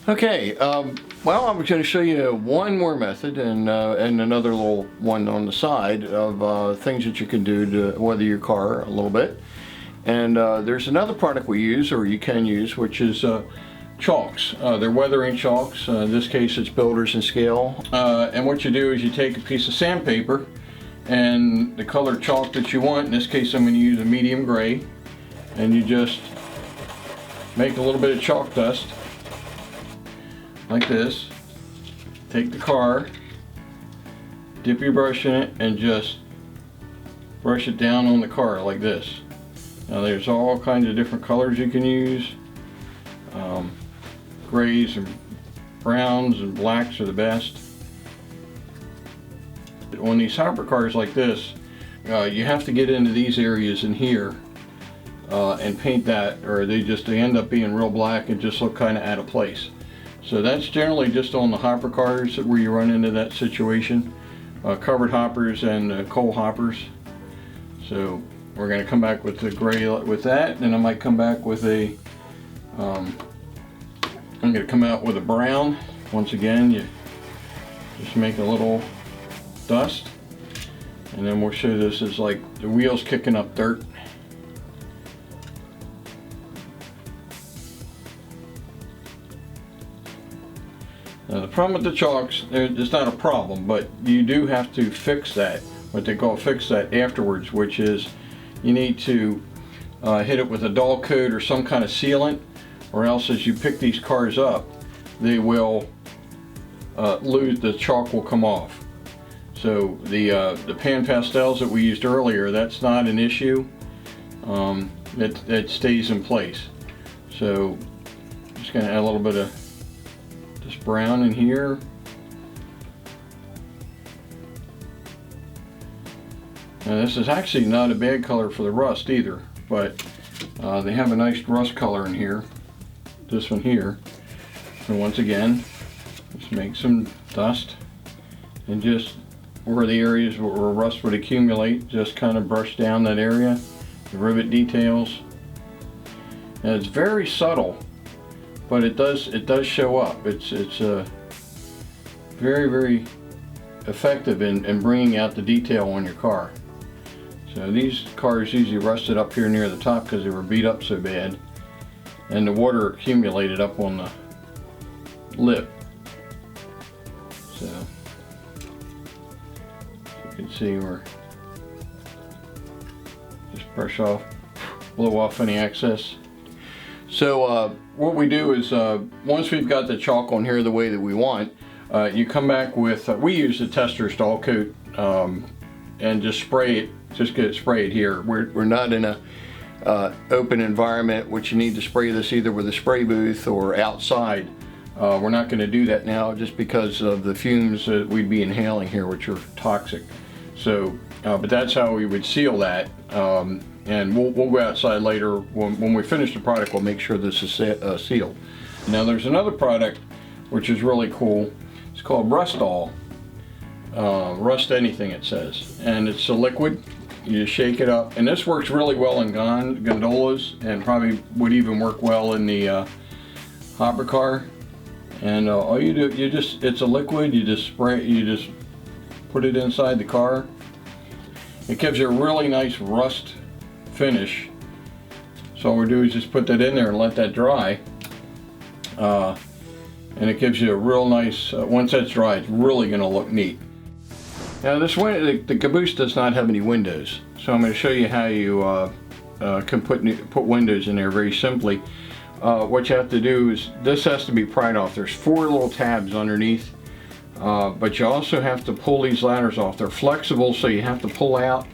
Okay, well, I'm going to show you one more method and another little one on the side of things that you can do to weather your car a little bit. And there's another product we use, or you can use, which is chalks. They're weathering chalks. In this case, it's Builders and Scale. And what you do is you take a piece of sandpaper and the color chalk that you want. In this case, I'm going to use a medium gray. And you just make a little bit of chalk dust, like this. Take the car, dip your brush in it, and just brush it down on the car like this. Now there's all kinds of different colors you can use. Grays and browns and blacks are the best. On these hopper cars like this, you have to get into these areas in here and paint that, or they end up being real black and just look kind of out of place. So that's generally just on the hopper cars where you run into that situation. Covered hoppers and coal hoppers. So we're going to come back with the gray with that, and I might come back with a, I'm going to come out with a brown. Once again, you just make a little dust, and then we'll show this as like the wheels kicking up dirt. Now the problem with the chalks, it's not a problem, but you do have to fix that, what they call fix that afterwards, which is you need to hit it with a dull coat or some kind of sealant, or else as you pick these cars up, they will lose, the chalk will come off. So the pan pastels that we used earlier, that's not an issue. It stays in place. So I'm just going to add a little bit of this brown in here. Now this is actually not a bad color for the rust either, but they have a nice rust color in here, this one here. And once again, just make some dust, and just where the areas where rust would accumulate, just kind of brush down that area, the rivet details. And it's very subtle, but it does show up. It's very, very effective in bringing out the detail on your car. So these cars usually rusted up here near the top because they were beat up so bad, and the water accumulated up on the lip. So you can see we're just brush off, blow off any excess. So what we do is once we've got the chalk on here the way that we want, you come back with, we use the tester's dull coat and just spray it, just get it sprayed here. We're not in a open environment which you need to spray this either with a spray booth or outside. We're not going to do that now just because of the fumes that we'd be inhaling here, which are toxic. So, but that's how we would seal that. And we'll go outside later. When we finish the product, we'll make sure this is sealed. Now there's another product which is really cool. It's called Rust All. Rust Anything it says. And it's a liquid. You just shake it up. And this works really well in gondolas, and probably would even work well in the hopper car. And all you do, it's a liquid, you just spray it, you just put it inside the car. It gives you a really nice rust finish. So all we do is just put that in there and let that dry. And it gives you a real nice, once that's dry, it's really going to look neat. Now this the caboose does not have any windows, so I'm going to show you how you can put windows in there very simply. What you have to do is, this has to be pried off. There's 4 little tabs underneath, but you also have to pull these ladders off. They're flexible, so you have to pull out.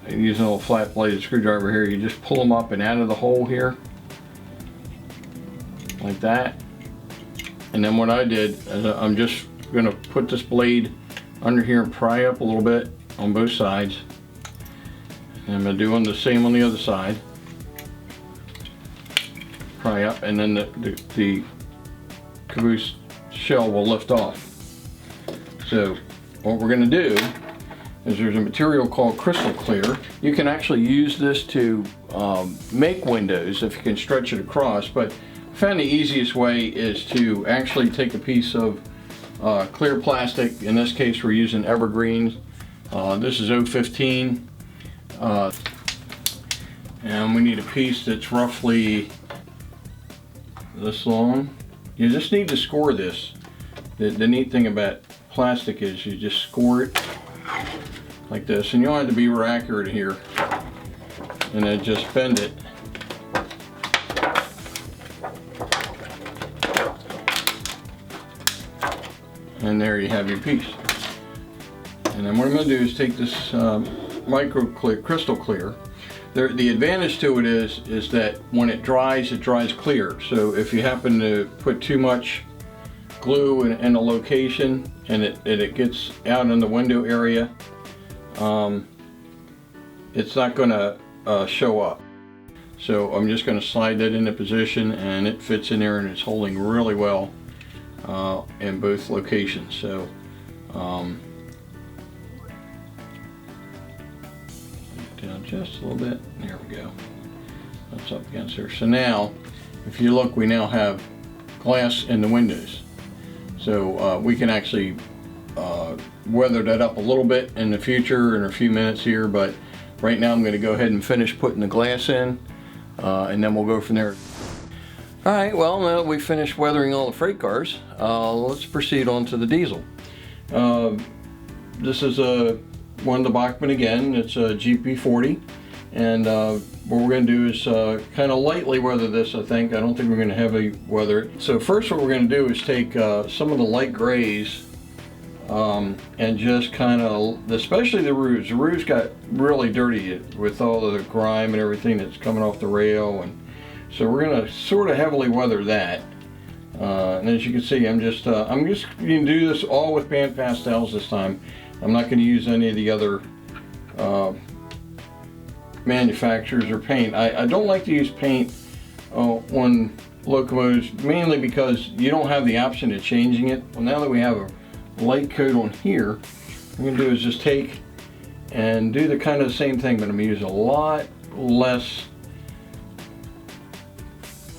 Using a little flat bladed screwdriver here, you just pull them up and out of the hole here, like that. And then what I did is I'm just going to put this blade under here and pry up a little bit on both sides. And I'm going to do the same on the other side. Pry up, and then the caboose shell will lift off. So what we're going to do is there's a material called crystal clear. You can actually use this to make windows if you can stretch it across, but I found the easiest way is to actually take a piece of clear plastic. In this case we're using evergreen. This is 015, and we need a piece that's roughly this long. You just need to score this. The neat thing about plastic is you just score it like this, and you don't have to be real accurate here, and then just bend it. And there you have your piece. And then what I'm going to do is take this crystal clear. The advantage to it is that when it dries clear. So if you happen to put too much glue in a location and it gets out in the window area, it's not going to show up. So I'm just going to slide that into position, and it fits in there, and it's holding really well in both locations. So down just a little bit. There we go. That's up against there. So now, if you look, we now have glass in the windows. So we can actually weather that up a little bit in the future in a few minutes here, but right now I'm going to go ahead and finish putting the glass in, and then we'll go from there. Alright, well, now that we've finished weathering all the freight cars, let's proceed on to the diesel. This is one of the Bachmann again. It's a GP40, and what we're going to do is kind of lightly weather this. I don't think we're going to heavily weather it. So first what we're going to do is take some of the light grays and just kind of, especially the roofs. The roofs got really dirty with all of the grime and everything that's coming off the rail, and so we're going to sort of heavily weather that. And as you can see, I'm just going to do this all with pan pastels this time. I'm not going to use any of the other manufacturers or paint. I don't like to use paint on locomotives, mainly because you don't have the option of changing it. Well, now that we have a light coat on here, what I'm going to do is just take and do the kind of the same thing, but I'm going to use a lot less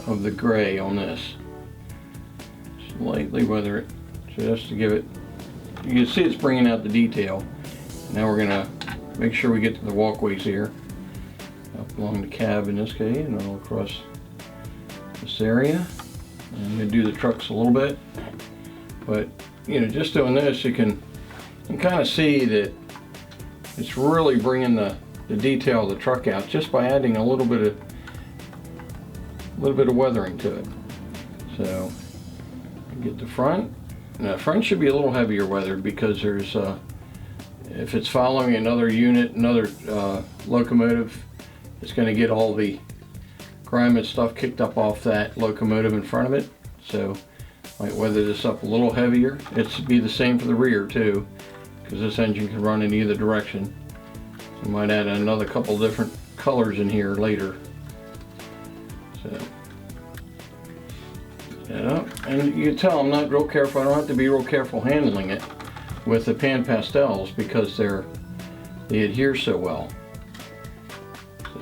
of the gray on this. Just lightly weather it, just to give it, you can see it's bringing out the detail. Now we're going to make sure we get to the walkways here, up along the cab in this case, and all across this area. And I'm going to do the trucks a little bit, but you know, just doing this, you can kind of see that it's really bringing the detail of the truck out just by adding a little bit of weathering to it. So get the front. Now the front should be a little heavier weathered because there's if it's following another unit, another locomotive, it's going to get all the grime and stuff kicked up off that locomotive in front of it. So might weather this up a little heavier. It's be the same for the rear too, because this engine can run in either direction. So might add another couple different colors in here later. So that up, and you can tell I'm not real careful. I don't have to be real careful handling it with the pan pastels because they adhere so well. So,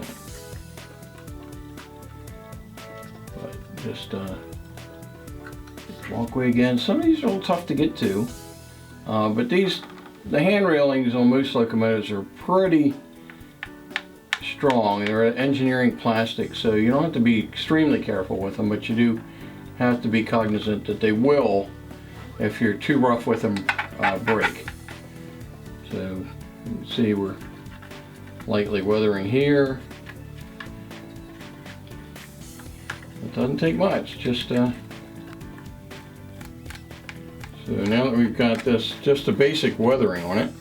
but just walkway again. Some of these are a little tough to get to, but the hand railings on most locomotives are pretty strong. They're engineering plastic, so you don't have to be extremely careful with them, but you do have to be cognizant that they will, if you're too rough with them, break. So you can see we're lightly weathering here. It doesn't take much, just so now that we've got this, just a basic weathering on it,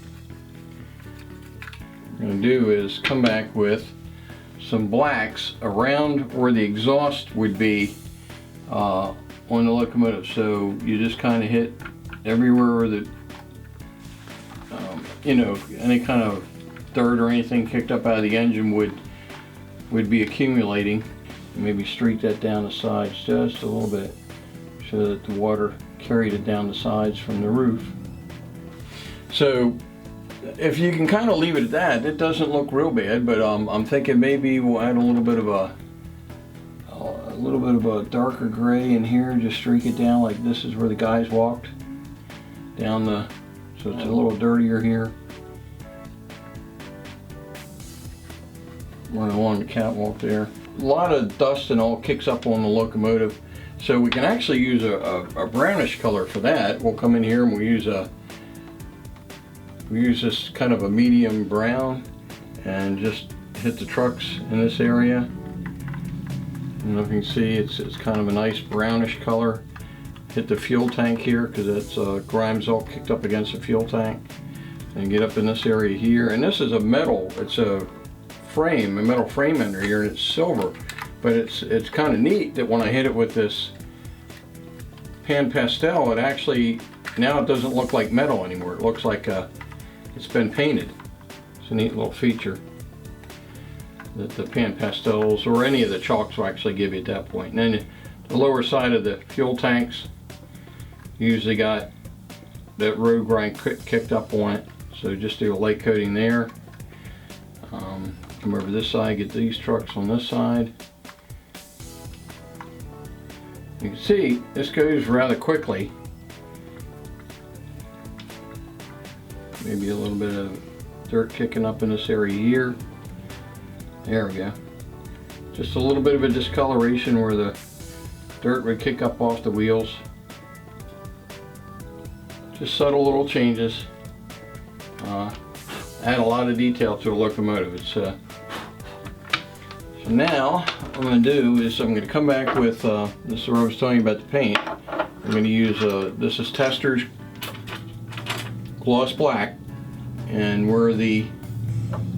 what we're going to do is come back with some blacks around where the exhaust would be on the locomotive. So you just kind of hit everywhere that you know, any kind of dirt or anything kicked up out of the engine would be accumulating. Maybe streak that down the sides just a little bit so that the water carried it down the sides from the roof. So if you can kind of leave it at that, it doesn't look real bad, but I'm thinking maybe we'll add a little bit of a darker gray in here, just streak it down like this is where the guys walked down the, so it's a little dirtier here. Running along the catwalk there. A lot of dust and all kicks up on the locomotive, so we can actually use a brownish color for that. We'll come in here and we'll use this kind of a medium brown and just hit the trucks in this area. And if you can see, it's kind of a nice brownish color. Hit the fuel tank here because that's grime's all kicked up against the fuel tank. And get up in this area here. And this is a metal, it's a metal frame under here, and it's silver. But it's kind of neat that when I hit it with this pan pastel, it actually, now it doesn't look like metal anymore. It looks like it's been painted. It's a neat little feature that the pan pastels or any of the chalks will actually give you at that point. And then the lower side of the fuel tanks usually got that road grind kicked up on it. So just do a light coating there. Come over this side, get these trucks on this side. You can see this goes rather quickly. Maybe a little bit of dirt kicking up in this area here. There we go. Just a little bit of a discoloration where the dirt would kick up off the wheels. Just subtle little changes. Add a lot of detail to a locomotive. So now what I'm going to do is I'm going to come back with, this is where I was telling you about the paint. I'm going to use, this is Tester's gloss black, and where the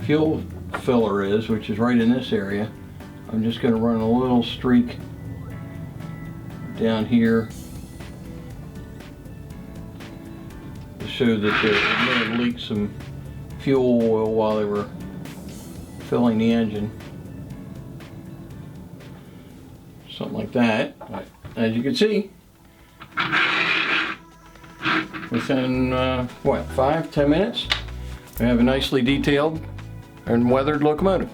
fuel filler is, which is right in this area, I'm just going to run a little streak down here to show that they may have leaked some fuel oil while they were filling the engine. Something like that. But as you can see, within what, 5-10 minutes, we have a nicely detailed and weathered locomotive.